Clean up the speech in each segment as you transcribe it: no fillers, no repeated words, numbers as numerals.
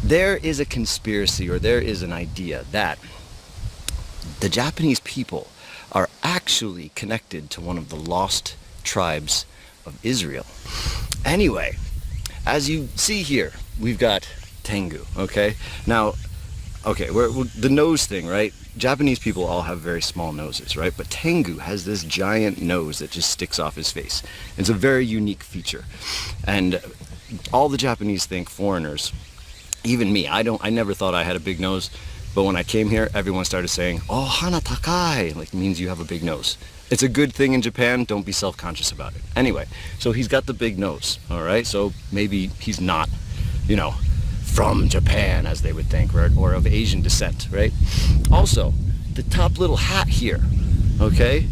there is a conspiracy, or there is an idea that the Japanese people are actually connected to one of the lost tribes of Israel. Anyway, as you see here, we've got Tengu, okay? Now, okay, we're the nose thing, right? Japanese people all have very small noses, right? But Tengu has this giant nose that just sticks off his face. It's a very unique feature. And all the Japanese think, foreigners, even me, I never thought I had a big nose, but when I came here, everyone started saying, "Oh, hana takai," like means you have a big nose. It's a good thing in Japan, don't be self-conscious about it. Anyway, so he's got the big nose, all right? So maybe he's not, you know, from Japan, as they would think, or of Asian descent, right? Also, the top little hat here, okay?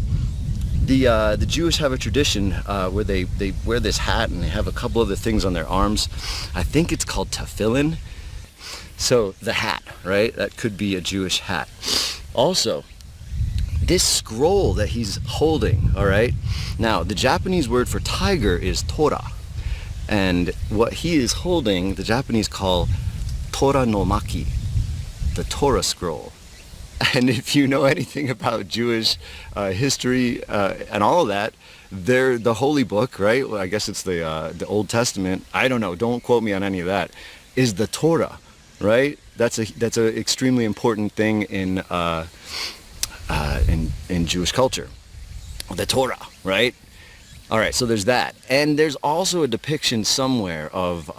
The Jewish have a tradition where they wear this hat and they have a couple other things on their arms. I think it's called tefillin. So the hat, right? That could be a Jewish hat. Also, this scroll that he's holding, all right? Now, the Japanese word for tiger is Torah. And what he is holding, the Japanese call Torah no Maki, the Torah scroll. And if you know anything about Jewish history and all of that, they're the holy book, right? Well, I guess it's the Old Testament. I don't know. Don't quote me on any of that. Is the Torah, right? That's a extremely important thing in Jewish culture. The Torah, right? All right, so there's that. And there's also a depiction somewhere of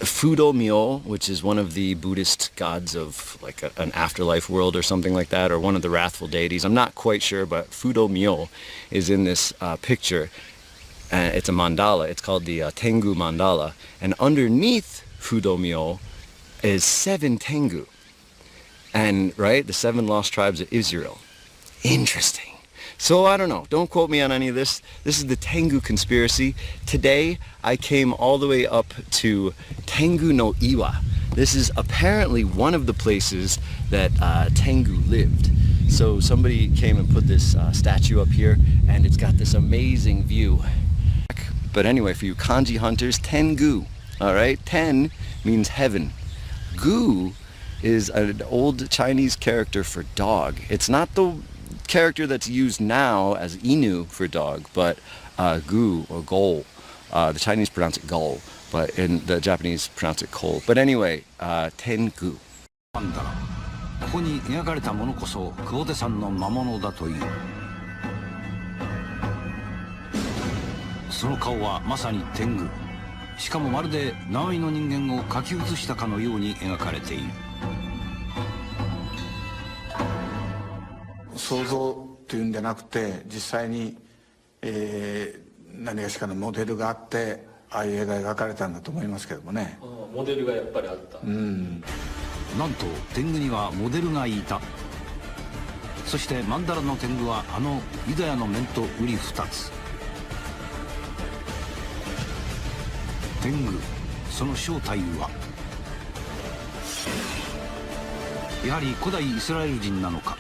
Fudo Myo, which is one of the Buddhist gods of like an afterlife world or something like that, or one of the wrathful deities. I'm not quite sure, but Fudo Myo is in this picture. It's a mandala. It's called the Tengu mandala. And underneath Fudo Myo is 7 Tengu. And, right, the 7 lost tribes of Israel. Interesting. So I don't know, don't quote me on any of this. This is the Tengu conspiracy. Today I came all the way up to Tengu no Iwa. This is apparently one of the places that Tengu lived. So somebody came and put this statue up here, and it's got this amazing view. But anyway, for you kanji hunters, Tengu, all right? Ten means heaven. Gu is an old Chinese character for dog. It's not the character that's used now as Inu for dog, but gu or gol. The Chinese pronounce it gol, but in the Japanese pronounce it kol. But anyway, Tengu. ここに描かれたものこそクオテさんの魔物だという。その顔はまさに天狗。しかもまるで生身の人間を描き写したかのように描かれている。想像というんじゃなくて、実際に、何がしかのモデルがあってああいう絵が描かれたんだと思いますけどもね。モデルがやっぱりあった。なんと天狗にはモデルがいた。そして曼荼羅の天狗はあのユダヤの面と瓜二つ。天狗、その正体はやはり古代イスラエル人なのか。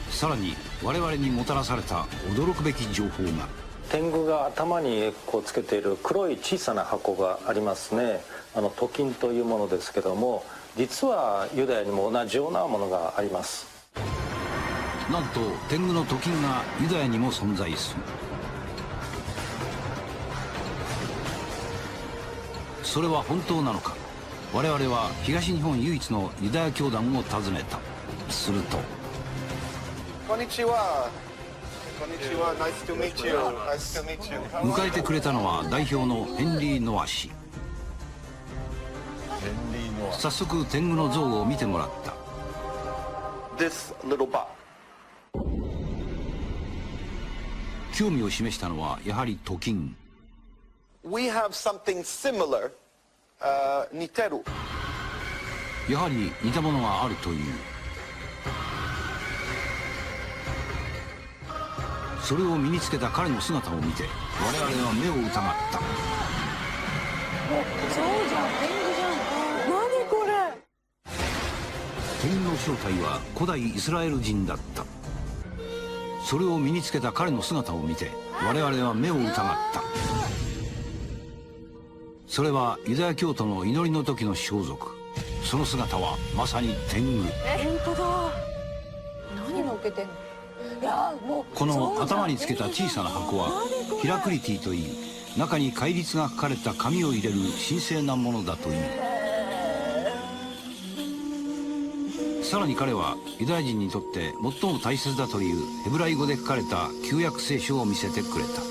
さらに我々にもたらされた驚くべき情報が。天狗が頭にこうつけている黒い小さな箱がありますね。頭巾というものですけども、実はユダヤにも同じようなものがあります。なんと天狗の頭巾がユダヤにも存在する。それは本当なのか。我々は東日本唯一のユダヤ教団を訪ねた。すると。こんにちは。こんにちは。Nice to meet you. Nice to meet you. 迎えてくれたのは代表のヘンリー・ノア氏。早速天狗の像を見てもらった。This little bot. 興味を示したのはやはり頭巾。We have something similar. 似てる。やはり似たものがあるという。それを身につけた彼の姿を見て我々は目を疑った。そうじゃん、天狗じゃん。何これ。天狗の正体は古代イスラエル人だった。それを身につけた彼の姿を見て我々は目を疑った。それはユダヤ教徒の祈りの時の装束。その姿はまさに天狗。本当だ。何乗っけてんの？いやもうこの頭につけた小さな箱はヒラクリティといい、中に戒律が書かれた紙を入れる神聖なものだという。さらに彼はユダヤ人にとって最も大切だというヘブライ語で書かれた旧約聖書を見せてくれた。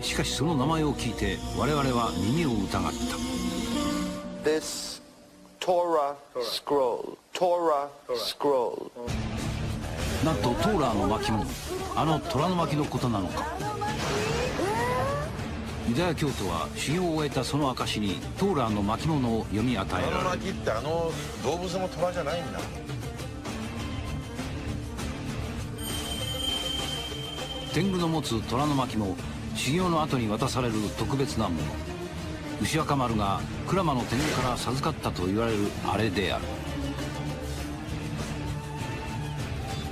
しかしその名前を聞いて我々は耳を疑った。 This Torah scroll. なんとトーラーの巻物、あの虎の巻のことなのか。ユダヤ教徒は修行を終えたその証にトーラーの巻物を読み与えられる。虎の巻って動物の虎じゃないんだ。天狗の持つ虎の巻も修行の後に渡される特別なもの。牛若丸が鞍馬の天狗から授かったと言われるあれである。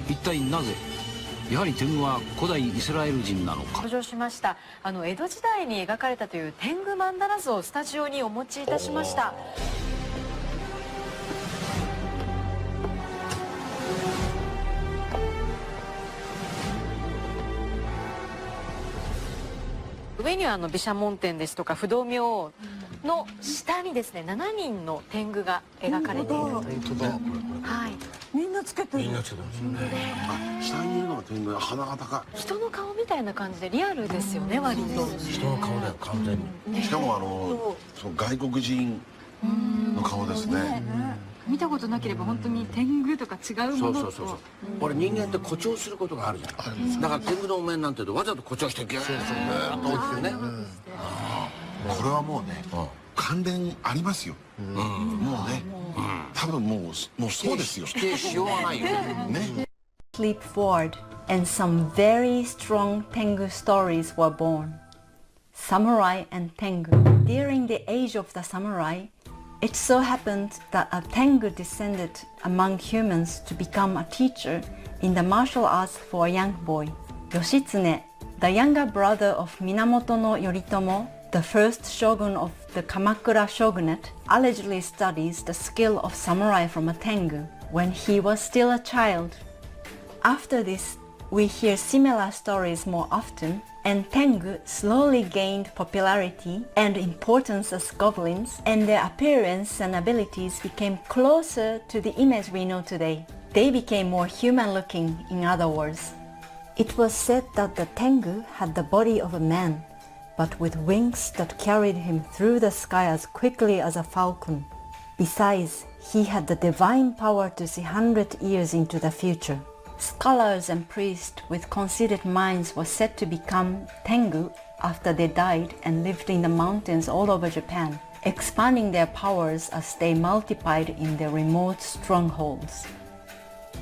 一体なぜ、やはり天狗は古代イスラエル人なのか。登場しました。江戸時代に描かれたという天狗曼荼羅図をスタジオにお持ちいたしました。上には毘沙門天ですとか不動明王の下にですね、7人の天狗が描かれているという。はい。みんなつけてる。みんなつけてるんですよね。下にいるのが天狗、鼻が高い。人の顔みたいな感じでリアルですよね、割と。人の顔だよ、完全に。しかもその外国人の顔ですね。見たことなければ本当に天狗とか違うものと。俺人間って誇張することがあるじゃん。だから天狗のお面なんてわざと誇張してギューッと落ちてね。これはもうね、関連ありますよ。もうね、多分もうそうですよ。否定しようがないよね。 Leap forward, and some very strong Tengu stories were born. Samurai and Tengu. During the age of the samurai, it so happened that a Tengu descended among humans to become a teacher in the martial arts for a young boy. Yoshitsune, the younger brother of Minamoto no Yoritomo, the first shogun of the Kamakura shogunate, allegedly studies the skill of samurai from a Tengu when he was still a child. After this, we hear similar stories more often, and Tengu slowly gained popularity and importance as goblins, and their appearance and abilities became closer to the image we know today. They became more human-looking, in other words. It was said that the Tengu had the body of a man, but with wings that carried him through the sky as quickly as a falcon. Besides, he had the divine power to see 100 years into the future. Scholars and priests with considered minds were said to become Tengu after they died and lived in the mountains all over Japan, expanding their powers as they multiplied in their remote strongholds.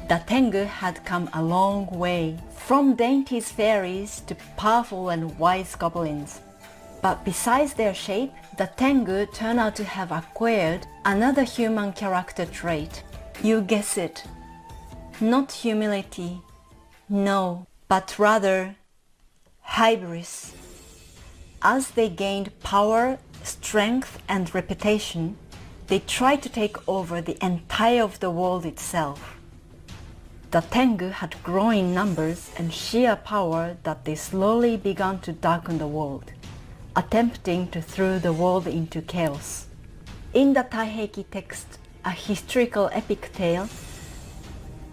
The Tengu had come a long way, from dainty fairies to powerful and wise goblins. But besides their shape, the Tengu turned out to have acquired another human character trait. You guess it. Not humility, no, but rather hybris. As they gained power, strength, and reputation, they tried to take over the entire of the world itself. The Tengu had grown in numbers and sheer power that they slowly began to darken the world, attempting to throw the world into chaos. In the Taiheki text, a historical epic tale,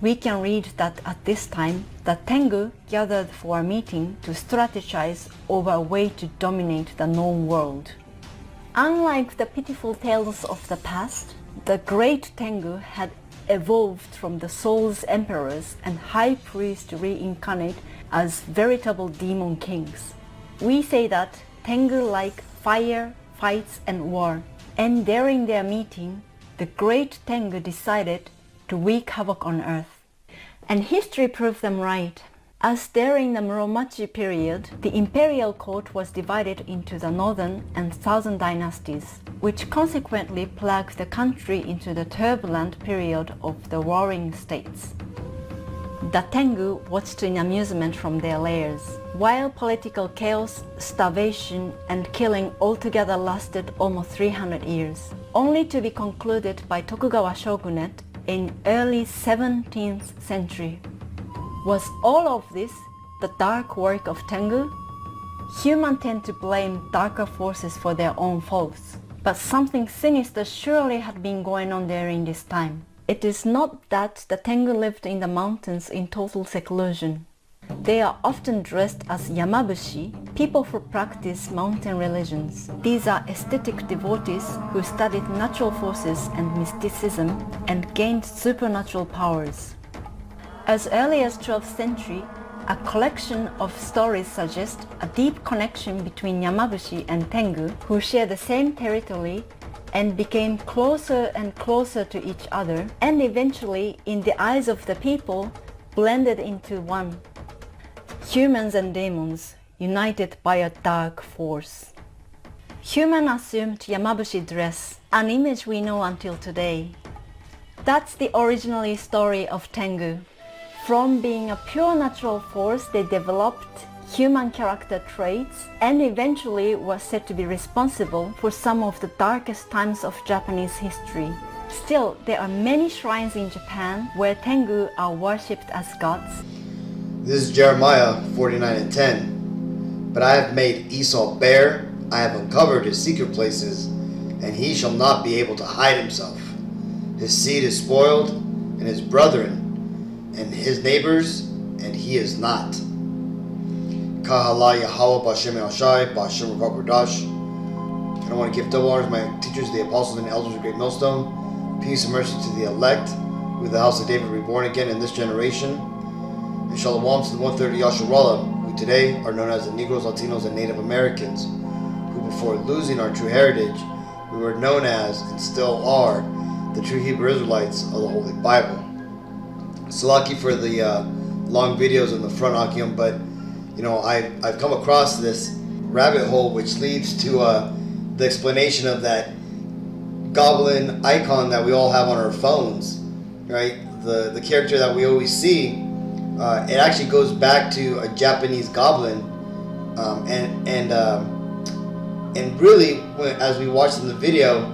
we can read that at this time, the Tengu gathered for a meeting to strategize over a way to dominate the known world. Unlike the pitiful tales of the past, the great Tengu had evolved from the soul's emperors and high priests reincarnate as veritable demon kings. We say that Tengu like fire, fights, and war, and during their meeting, the great Tengu decided to wreak havoc on earth. And history proved them right, as during the Muromachi period, the imperial court was divided into the northern and southern dynasties, which consequently plugged the country into the turbulent period of the Warring States. The Tengu watched in amusement from their lairs, while political chaos, starvation, and killing altogether lasted almost 300 years, only to be concluded by Tokugawa shogunate in early 17th century. Was all of this the dark work of Tengu? Humans tend to blame darker forces for their own faults, but something sinister surely had been going on during this time. It is not that the Tengu lived in the mountains in total seclusion. They are often dressed as Yamabushi, people who practice mountain religions. These are aesthetic devotees who studied natural forces and mysticism and gained supernatural powers. As early as 12th century, a collection of stories suggests a deep connection between Yamabushi and Tengu, who share the same territory and became closer and closer to each other, and eventually, in the eyes of the people, blended into one. Humans and demons, united by a dark force. Human assumed Yamabushi dress, an image we know until today. That's the original story of Tengu. From being a pure natural force, they developed human character traits and eventually were said to be responsible for some of the darkest times of Japanese history. Still, there are many shrines in Japan where Tengu are worshipped as gods. This is Jeremiah 49:10. But I have made Esau bare, I have uncovered his secret places, and he shall not be able to hide himself. His seed is spoiled, and his brethren, and his neighbors, and he is not. Kahala Yahawah B'Shem Yahawashai B'Shem Qadash. And I want to give double honors to my teachers, the apostles and elders of Great Millstone. Peace and mercy to the elect, who the house of David reborn again in this generation. And shalom to the 130 Yasharallah, who today are known as the Negroes, Latinos, and Native Americans, who before losing our true heritage, we were known as, and still are, the true Hebrew Israelites of the Holy Bible. Salaki for the long videos on the front, Akim, but you know, I've come across this rabbit hole which leads to the explanation of that goblin icon that we all have on our phones, right? The character that we always see, it actually goes back to a Japanese goblin, and really, as we watched in the video,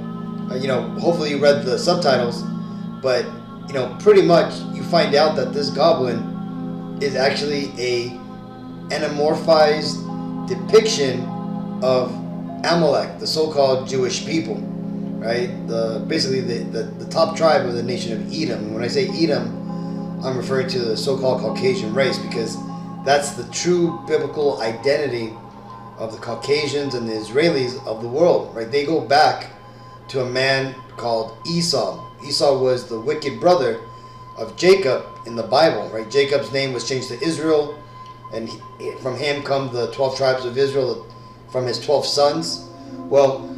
you know, hopefully you read the subtitles, but you know, pretty much you find out that this goblin is actually an anamorphized depiction of AMALEK, the so-called Jewish people, right? Basically the top tribe of the nation of Edom. And when I say Edom, I'm referring to the so-called Caucasian race, because that's the true biblical identity of the Caucasians and the Israelis of the world, right? They go back to a man called Esau. Esau was the wicked brother of Jacob in the Bible, right? Jacob's name was changed to Israel, and from him come the 12 tribes of Israel, from his 12 sons. Well,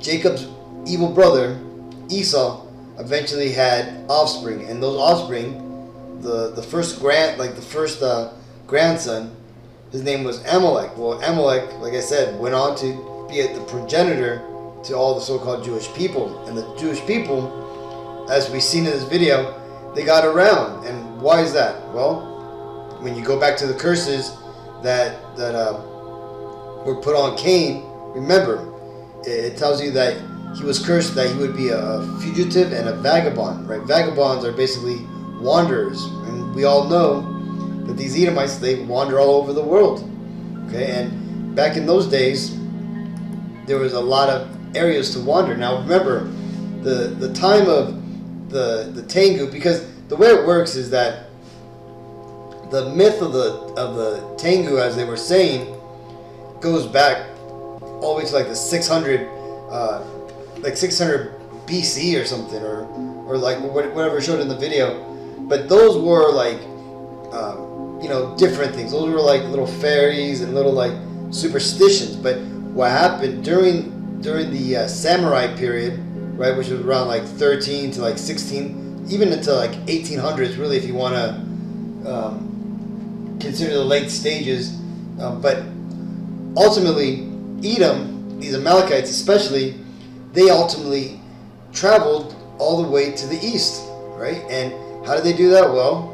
Jacob's evil brother Esau eventually had offspring, and those offspring, the first grandson, his name was Amalek. Well, Amalek, like I said, went on to be the progenitor to all the so-called Jewish people. And the Jewish people, as we've seen in this video, they got around. And why is that? Well, when you go back to the curses that were put on Cain, remember, it tells you that he was cursed that he would be a fugitive and a vagabond, right? Vagabonds are basically wanderers, and we all know that these Edomites, they wander all over the world, okay? And back in those days, there was a lot of areas to wander. Now remember, the time of the Tengu, because the way it works is that the myth of the Tengu, as they were saying, goes back all the way to like the 600 BC or something, or like whatever showed in the video. But those were like you know, different things. Those were like little fairies and little like superstitions. But what happened during the samurai period, right, which was around like 13 to like 16, even into like 1800s, really, if you want to consider the late stages. But ultimately, Edom, these Amalekites especially, they ultimately traveled all the way to the east, right? And How did they do that? Well,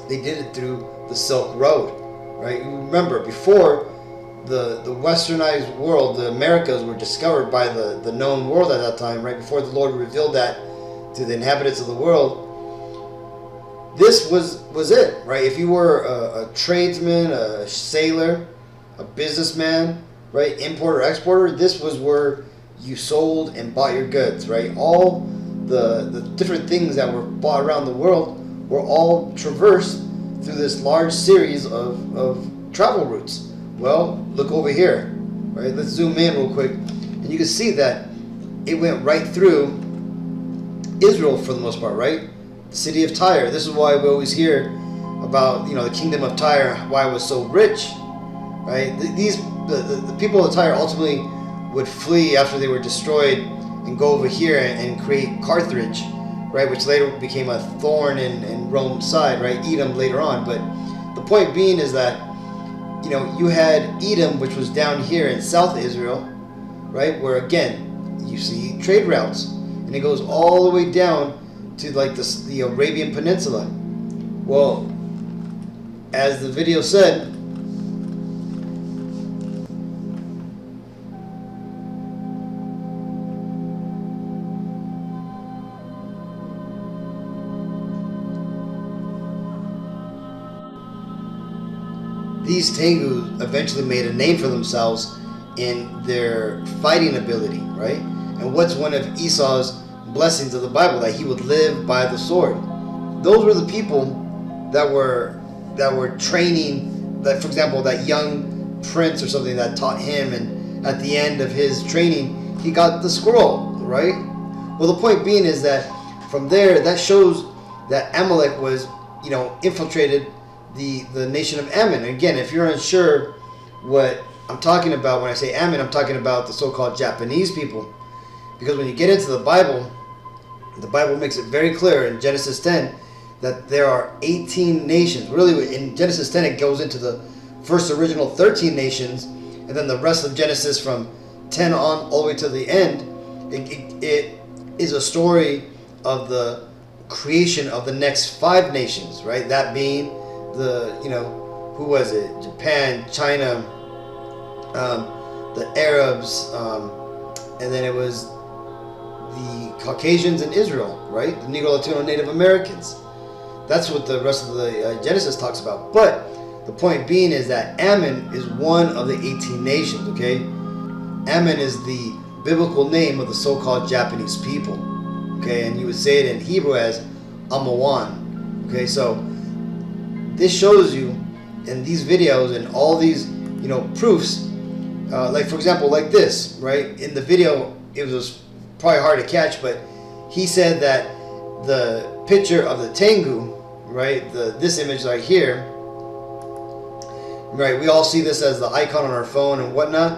they did it through the Silk Road, right? You remember, before the westernized world, the Americas were discovered by the known world at that time, right? Before the Lord revealed that to the inhabitants of the world, this was it, right? If you were a tradesman, a sailor, a businessman, right, importer, exporter, this was where you sold and bought your goods, right? All the different things that were bought around the world were all traversed through this large series of travel routes. Well, look over here, right? Let's zoom in real quick, and you can see that it went right through Israel for the most part, right? The city of Tyre. This is why we always hear about, the kingdom of Tyre, why it was so rich, right? The people of Tyre ultimately would flee after they were destroyed and go over here and create Carthage, right? Which later became a thorn in Rome's side, right? Edom later on. But the point being is that, you had Edom, which was down here in South Israel, right? Where again, you see trade routes, and it goes all the way down to like the Arabian Peninsula. Well, as the video said, these Tengu eventually made a name for themselves in their fighting ability, right? And what's one of Esau's blessings of the Bible? That he would live by the sword. Those were the people that were training, that, for example, that young prince or something that taught him, and at the end of his training he got the scroll, right? Well, the point being is that from there, that shows that Amalek was, infiltrated the nation of Ammon. Again, if you're unsure what I'm talking about when I say Ammon, I'm talking about the so-called Japanese people. Because when you get into the Bible makes it very clear in Genesis 10 that there are 18 nations. Really, in Genesis 10, it goes into the first original 13 nations, and then the rest of Genesis from 10 on all the way to the end, it is a story of the creation of the next 5 nations, right? That being who was it? Japan, China, the Arabs, and then it was the Caucasians and Israel, right? The Negro, Latino, Native Americans. That's what the rest of the Genesis talks about. But the point being is that Ammon is one of the 18 nations, okay? Ammon is the biblical name of the so-called Japanese people, okay? And you would say it in Hebrew as Amawan, okay? So this shows you in these videos and all these, proofs, like for example, like this, right? In the video, it was probably hard to catch, but he said that the picture of the Tengu, right? This image right here, right? We all see this as the icon on our phone and whatnot.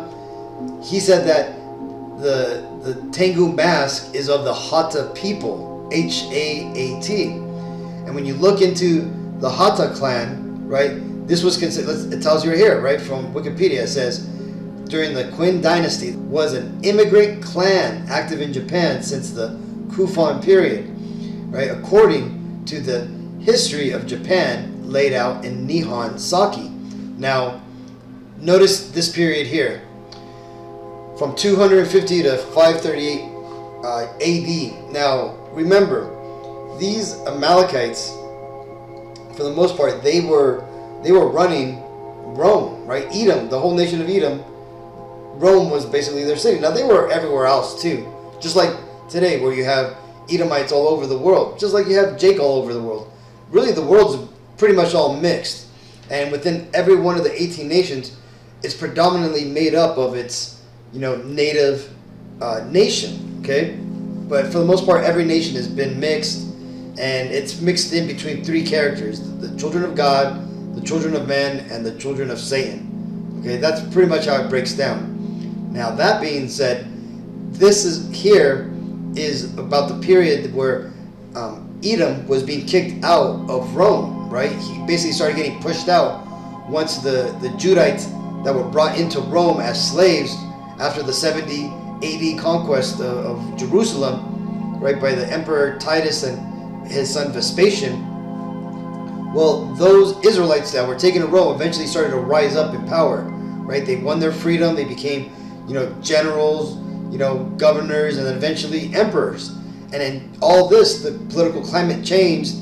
He said that the Tengu mask is of the Hatha people, H-A-A-T. And when you look into the Hatha clan, right? This was considered, it tells you here, right? From Wikipedia, it says, during the Qin dynasty, was an immigrant clan active in Japan since the Kufan period, right? According to the history of Japan laid out in Nihon Saki. Now, notice this period here. From 250 to 538 AD. Now, remember, these Amalekites, for the most part, they were running Rome, right? Edom, the whole nation of Edom, Rome was basically their city. Now, they were everywhere else too. Just like today, where you have Edomites all over the world. Just like you have Jake all over the world. Really, the world's pretty much all mixed. And within every one of the 18 nations, it's predominantly made up of its, native nation, okay? But for the most part, every nation has been mixed. And it's mixed in between 3 characters: the children of God, the children of men, and the children of Satan. Okay, that's pretty much how it breaks down. Now, that being said, this is about the period where Edom was being kicked out of Rome, right? He basically started getting pushed out once the Judites that were brought into Rome as slaves after the 70 AD conquest of Jerusalem, right, by the Emperor Titus and his son Vespasian, well, those Israelites that were taken to Rome eventually started to rise up in power, right? They won their freedom. They became, generals, governors, and then eventually emperors. And in all this, the political climate changed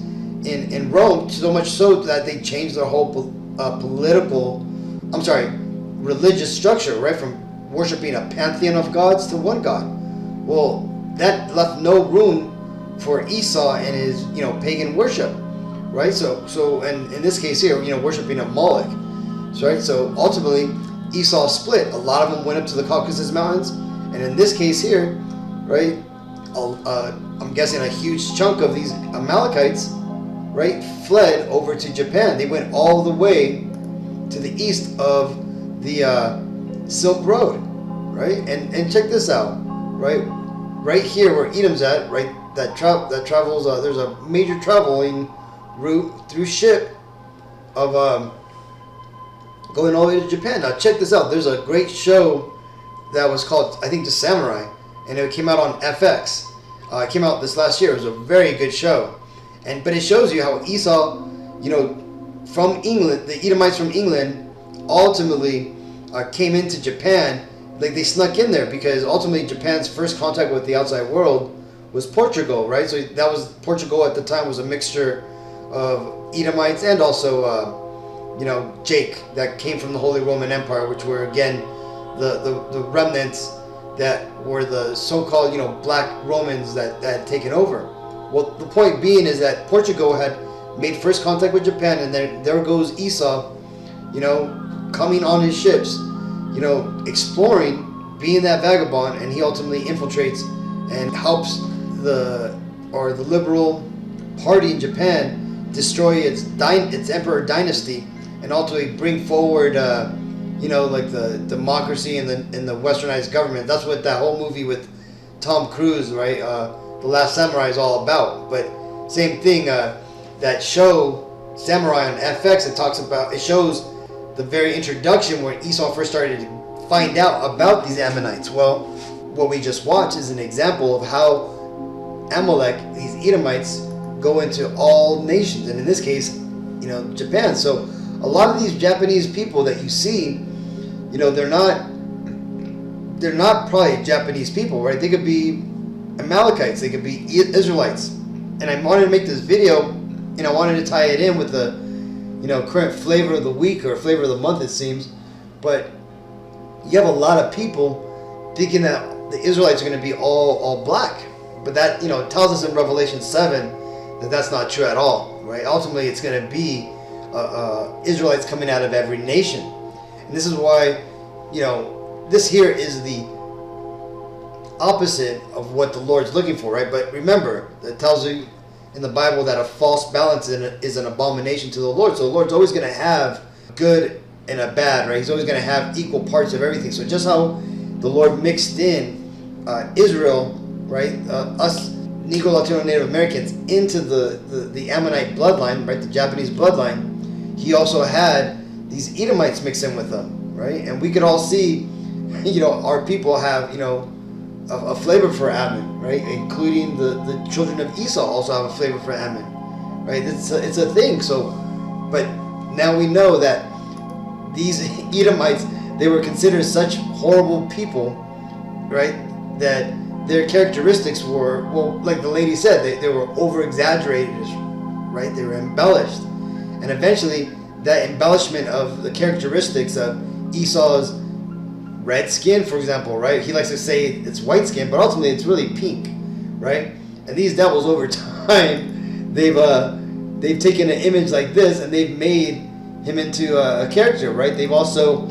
in Rome, so much so that they changed their whole religious structure, right? From worshiping a pantheon of gods to one God. Well, that left no room for Esau and his, pagan worship, right? So, and in this case here, worshiping AMALEK, right? So ultimately, Esau split. A lot of them went up to the Caucasus Mountains, and in this case here, right? I'm guessing a huge chunk of these Amalekites, right, fled over to Japan. They went all the way to the east of the Silk Road, right? And check this out, right? Right here where Edom's at, right? That travels. There's a major traveling route through ship of going all the way to Japan. Now check this out. There's a great show that was called, I think, The Samurai, and it came out on FX. It came out this last year. It was a very good show, but it shows you how Esau, from England, the Edomites from England, ultimately came into Japan. Like they snuck in there because ultimately Japan's first contact with the outside world was Portugal, right? So that was Portugal at the time was a mixture of Edomites and also, Jake that came from the Holy Roman Empire, which were again the remnants that were the so-called black Romans that had taken over. Well, the point being is that Portugal had made first contact with Japan, and then there goes Esau, coming on his ships, exploring, being that vagabond, and he ultimately infiltrates and helps the liberal party in Japan destroy its emperor dynasty and ultimately bring forward like the democracy and the westernized government. That's what that whole movie with Tom Cruise, right, The Last Samurai is all about. But same thing, that show Samurai on FX, it shows the very introduction where Esau first started to find out about these Ammonites. Well, what we just watched is an example of how Amalek, these Edomites, go into all nations, and in this case, Japan. So a lot of these Japanese people that you see, they're not probably Japanese people, right? They could be Amalekites, they could be Israelites. And I wanted to make this video, and I wanted to tie it in with the current flavor of the week or flavor of the month, it seems. But you have a lot of people thinking that the Israelites are going to be all black, but that tells us in Revelation 7 that that's not true at all, right? Ultimately, it's going to be Israelites coming out of every nation. And this is why, this here is the opposite of what the Lord's looking for, right? But remember, it tells you in the Bible that a false balance is an abomination to the Lord. So the Lord's always going to have good and a bad, right? He's always going to have equal parts of everything. So just how the Lord mixed in Israel, right, us Negro, Latino, Native Americans into the Ammonite bloodline, right, the Japanese bloodline, he also had these Edomites mixed in with them, right? And we could all see, our people have, a flavor for Ammon, right? Including the children of Esau also have a flavor for Ammon, right? It's a thing. So, but now we know that these Edomites, they were considered such horrible people, right? That their characteristics were, well, like the lady said, they were over-exaggerated, right? They were embellished. And eventually, that embellishment of the characteristics of Esau's red skin, for example, right? He likes to say it's white skin, but ultimately it's really pink, right? And these devils, over time, they've taken an image like this and they've made him into a character, right? They've also,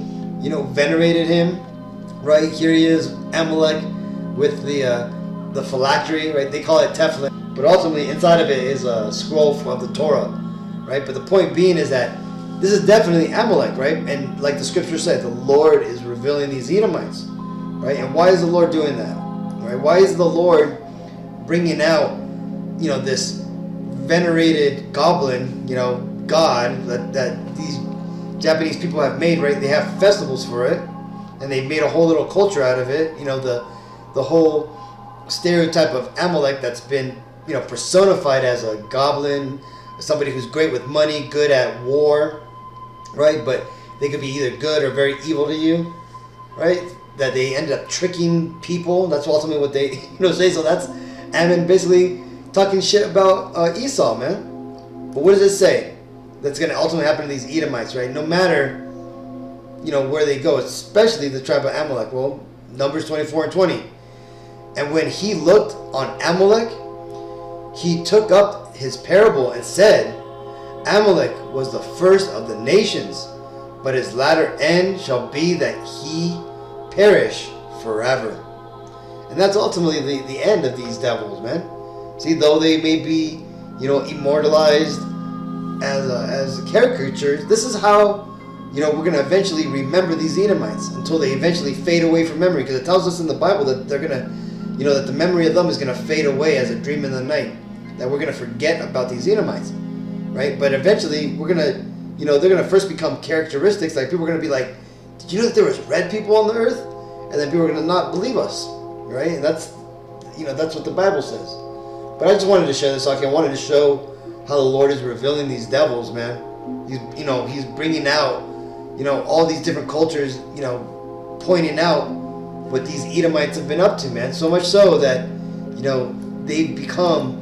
venerated him, right? Here he is, Amalek, with the phylactery, right? They call it Teflon, but ultimately inside of it is a scroll of the Torah, right? But the point being is that this is definitely Amalek, right? And like the scripture said, the Lord is revealing these Edomites, right? And why is the Lord doing that, right? Why is the Lord bringing out, this venerated goblin, god that these Japanese people have made, right? They have festivals for it, and they've made a whole little culture out of it. The whole stereotype of Amalek that's been, personified as a goblin, somebody who's great with money, good at war, right? But they could be either good or very evil to you, right? That they ended up tricking people. That's ultimately what they say. So that's Ammon basically talking shit about Esau, man. But what does it say that's going to ultimately happen to these Edomites, right? No matter, where they go, especially the tribe of Amalek. Well, Numbers 24 and 20. And when he looked on Amalek, he took up his parable and said, Amalek was the first of the nations, but his latter end shall be that he perish forever. And that's ultimately the end of these devils, man. See, though they may be, immortalized as caricatures, this is how, we're going to eventually remember these Edomites until they eventually fade away from memory. Because it tells us in the Bible that they're going to, that the memory of them is going to fade away as a dream in the night. That we're going to forget about these Edomites, right? But eventually, we're going to, they're going to first become characteristics. Like, people are going to be like, did you know that there was red people on the earth? And then people are going to not believe us, right? And that's what the Bible says. But I just wanted to share this, Aki. I wanted to show how the Lord is revealing these devils, man. He's bringing out, all these different cultures, pointing out what these Edomites have been up to, man. So much so that, they've become,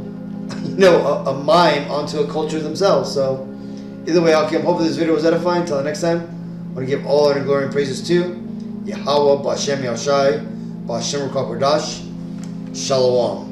a mime onto a culture themselves. So, either way, Aki, I'm hoping this video was edifying. Until next time, I want to give all honor, glory, and praises to Yahawah, Ba'Shem Yahawashi, Ba'Shem Qadash, Shalom.